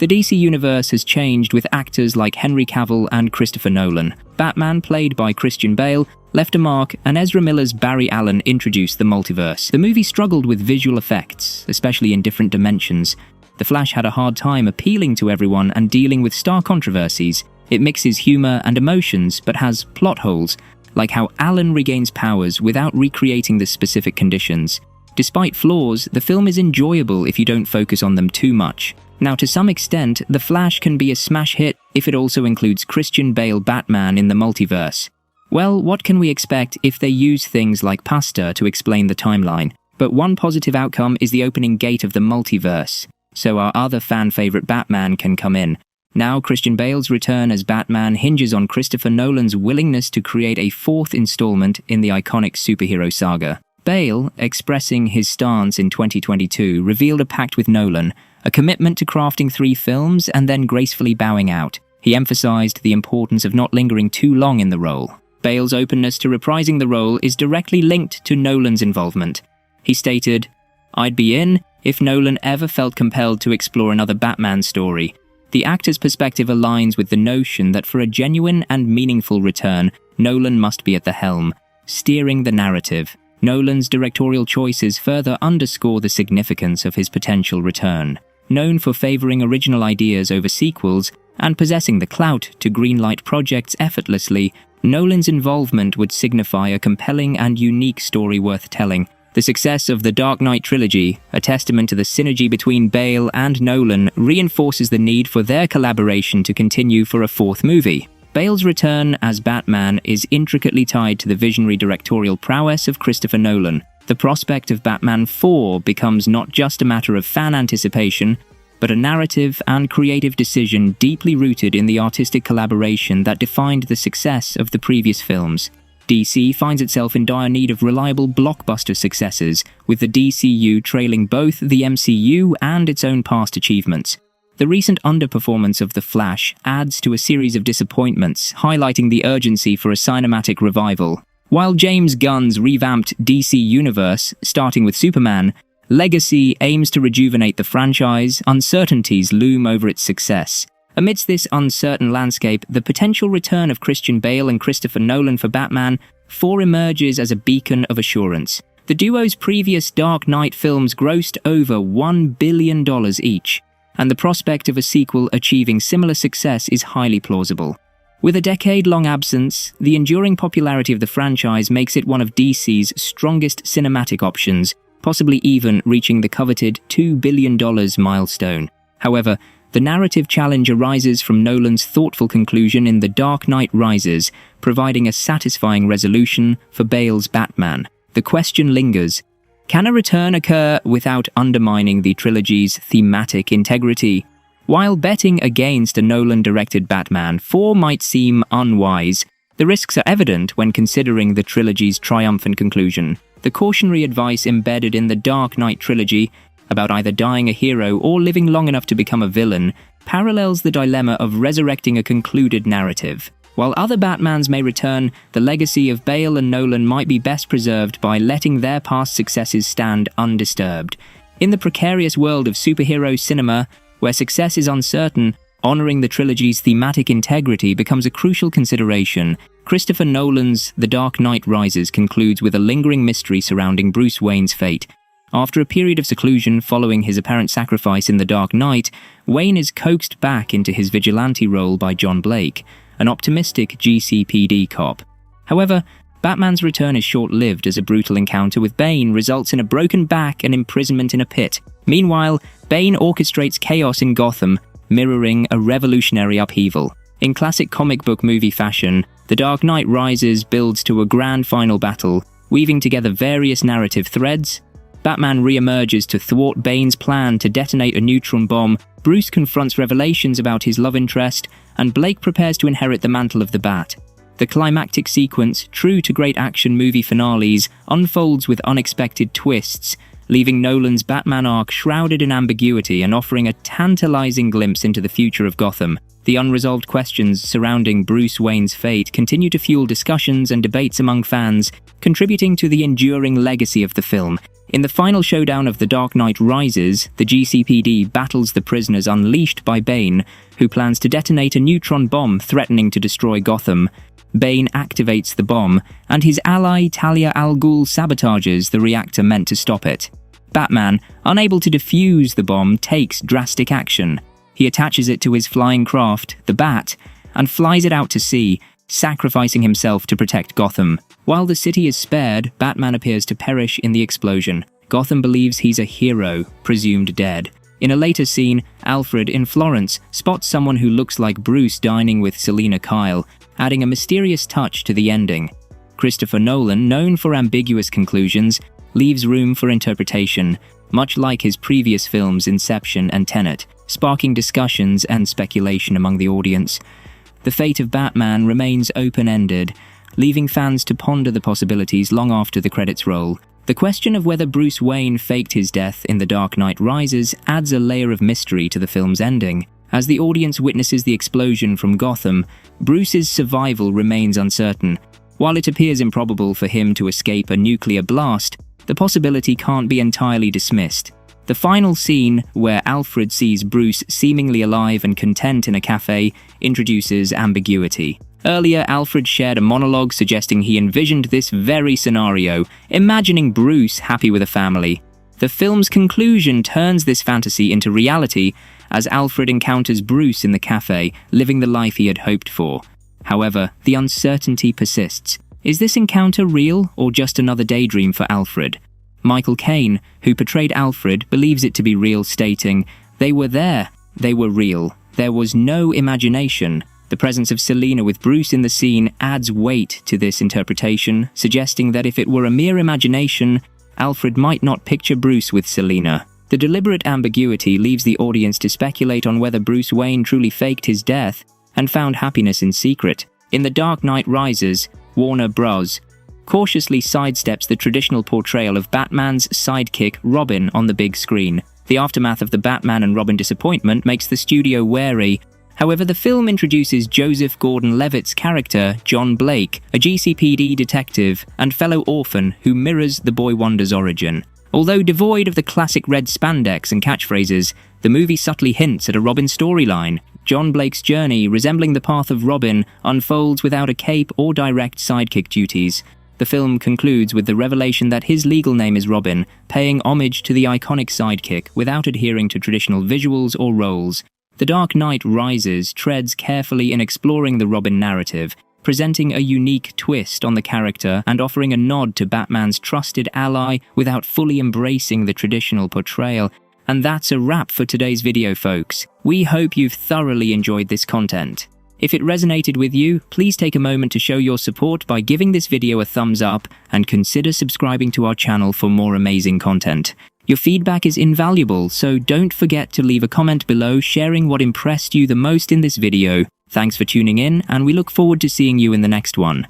The DC universe has changed with actors like Henry Cavill and Christopher Nolan. Batman, played by Christian Bale, left a mark, and Ezra Miller's Barry Allen introduced the multiverse. The movie struggled with visual effects, especially in different dimensions. The Flash had a hard time appealing to everyone and dealing with star controversies. It mixes humor and emotions, but has plot holes, like how Allen regains powers without recreating the specific conditions. Despite flaws, the film is enjoyable if you don't focus on them too much. Now, to some extent, The Flash can be a smash hit if it also includes Christian Bale Batman in the multiverse. Well, what can we expect if they use things like pasta to explain the timeline? But one positive outcome is the opening gate of the multiverse, so our other fan-favorite Batman can come in. Now, Christian Bale's return as Batman hinges on Christopher Nolan's willingness to create a fourth installment in the iconic superhero saga. Bale, expressing his stance in 2022, revealed a pact with Nolan, a commitment to crafting 3 films and then gracefully bowing out. He emphasized the importance of not lingering too long in the role. Bale's openness to reprising the role is directly linked to Nolan's involvement. He stated, "I'd be in if Nolan ever felt compelled to explore another Batman story." The actor's perspective aligns with the notion that for a genuine and meaningful return, Nolan must be at the helm, steering the narrative. Nolan's directorial choices further underscore the significance of his potential return. Known for favoring original ideas over sequels and possessing the clout to greenlight projects effortlessly, Nolan's involvement would signify a compelling and unique story worth telling. The success of the Dark Knight trilogy, a testament to the synergy between Bale and Nolan, reinforces the need for their collaboration to continue for a 4th movie. Bale's return as Batman is intricately tied to the visionary directorial prowess of Christopher Nolan. The prospect of Batman 4 becomes not just a matter of fan anticipation, but a narrative and creative decision deeply rooted in the artistic collaboration that defined the success of the previous films. DC finds itself in dire need of reliable blockbuster successes, with the DCU trailing both the MCU and its own past achievements. The recent underperformance of The Flash adds to a series of disappointments, highlighting the urgency for a cinematic revival. While James Gunn's revamped DC universe, starting with Superman, Legacy aims to rejuvenate the franchise, uncertainties loom over its success. Amidst this uncertain landscape, the potential return of Christian Bale and Christopher Nolan for Batman 4 emerges as a beacon of assurance. The duo's previous Dark Knight films grossed over $1 billion each, and the prospect of a sequel achieving similar success is highly plausible. With a decade-long absence, the enduring popularity of the franchise makes it one of DC's strongest cinematic options, possibly even reaching the coveted $2 billion milestone. However, the narrative challenge arises from Nolan's thoughtful conclusion in The Dark Knight Rises, providing a satisfying resolution for Bale's Batman. The question lingers: can a return occur without undermining the trilogy's thematic integrity? While betting against a Nolan-directed Batman 4 might seem unwise, the risks are evident when considering the trilogy's triumphant conclusion. The cautionary advice embedded in the Dark Knight trilogy about either dying a hero or living long enough to become a villain parallels the dilemma of resurrecting a concluded narrative. While other Batmans may return, the legacy of Bale and Nolan might be best preserved by letting their past successes stand undisturbed. In the precarious world of superhero cinema, where success is uncertain, honoring the trilogy's thematic integrity becomes a crucial consideration. Christopher Nolan's The Dark Knight Rises concludes with a lingering mystery surrounding Bruce Wayne's fate. After a period of seclusion following his apparent sacrifice in The Dark Knight, Wayne is coaxed back into his vigilante role by John Blake, an optimistic GCPD cop. However, Batman's return is short-lived as a brutal encounter with Bane results in a broken back and imprisonment in a pit. Meanwhile, Bane orchestrates chaos in Gotham, mirroring a revolutionary upheaval. In classic comic book movie fashion, The Dark Knight Rises builds to a grand final battle, weaving together various narrative threads. Batman re-emerges to thwart Bane's plan to detonate a neutron bomb, Bruce confronts revelations about his love interest, and Blake prepares to inherit the mantle of the Bat. The climactic sequence, true to great action movie finales, unfolds with unexpected twists, leaving Nolan's Batman arc shrouded in ambiguity and offering a tantalizing glimpse into the future of Gotham. The unresolved questions surrounding Bruce Wayne's fate continue to fuel discussions and debates among fans, contributing to the enduring legacy of the film. In the final showdown of The Dark Knight Rises, the GCPD battles the prisoners unleashed by Bane, who plans to detonate a neutron bomb threatening to destroy Gotham. Bane activates the bomb, and his ally Talia al Ghul sabotages the reactor meant to stop it. Batman, unable to defuse the bomb, takes drastic action. He attaches it to his flying craft, the Bat, and flies it out to sea, sacrificing himself to protect Gotham. While the city is spared, Batman appears to perish in the explosion. Gotham believes he's a hero, presumed dead. In a later scene, Alfred, in Florence, spots someone who looks like Bruce dining with Selina Kyle, adding a mysterious touch to the ending. Christopher Nolan, known for ambiguous conclusions, leaves room for interpretation, much like his previous films Inception and Tenet, sparking discussions and speculation among the audience. The fate of Batman remains open-ended, leaving fans to ponder the possibilities long after the credits roll. The question of whether Bruce Wayne faked his death in The Dark Knight Rises adds a layer of mystery to the film's ending. As the audience witnesses the explosion from Gotham, Bruce's survival remains uncertain. While it appears improbable for him to escape a nuclear blast, the possibility can't be entirely dismissed. The final scene, where Alfred sees Bruce seemingly alive and content in a cafe, introduces ambiguity. Earlier, Alfred shared a monologue suggesting he envisioned this very scenario, imagining Bruce happy with a family. The film's conclusion turns this fantasy into reality as Alfred encounters Bruce in the cafe, living the life he had hoped for. However, the uncertainty persists. Is this encounter real or just another daydream for Alfred? Michael Caine, who portrayed Alfred, believes it to be real, stating, "They were there. They were real. There was no imagination." The presence of Selina with Bruce in the scene adds weight to this interpretation, suggesting that if it were a mere imagination, Alfred might not picture Bruce with Selina. The deliberate ambiguity leaves the audience to speculate on whether Bruce Wayne truly faked his death and found happiness in secret. In The Dark Knight Rises, Warner Bros. Cautiously sidesteps the traditional portrayal of Batman's sidekick Robin on the big screen. The aftermath of the Batman and Robin disappointment makes the studio wary. However, the film introduces Joseph Gordon-Levitt's character, John Blake, a GCPD detective and fellow orphan who mirrors the Boy Wonder's origin. Although devoid of the classic red spandex and catchphrases, the movie subtly hints at a Robin storyline. John Blake's journey, resembling the path of Robin, unfolds without a cape or direct sidekick duties. The film concludes with the revelation that his legal name is Robin, paying homage to the iconic sidekick without adhering to traditional visuals or roles. The Dark Knight Rises treads carefully in exploring the Robin narrative, presenting a unique twist on the character and offering a nod to Batman's trusted ally without fully embracing the traditional portrayal. And that's a wrap for today's video, folks. We hope you've thoroughly enjoyed this content. If it resonated with you, please take a moment to show your support by giving this video a thumbs up and consider subscribing to our channel for more amazing content. Your feedback is invaluable, so don't forget to leave a comment below sharing what impressed you the most in this video. Thanks for tuning in, and we look forward to seeing you in the next one.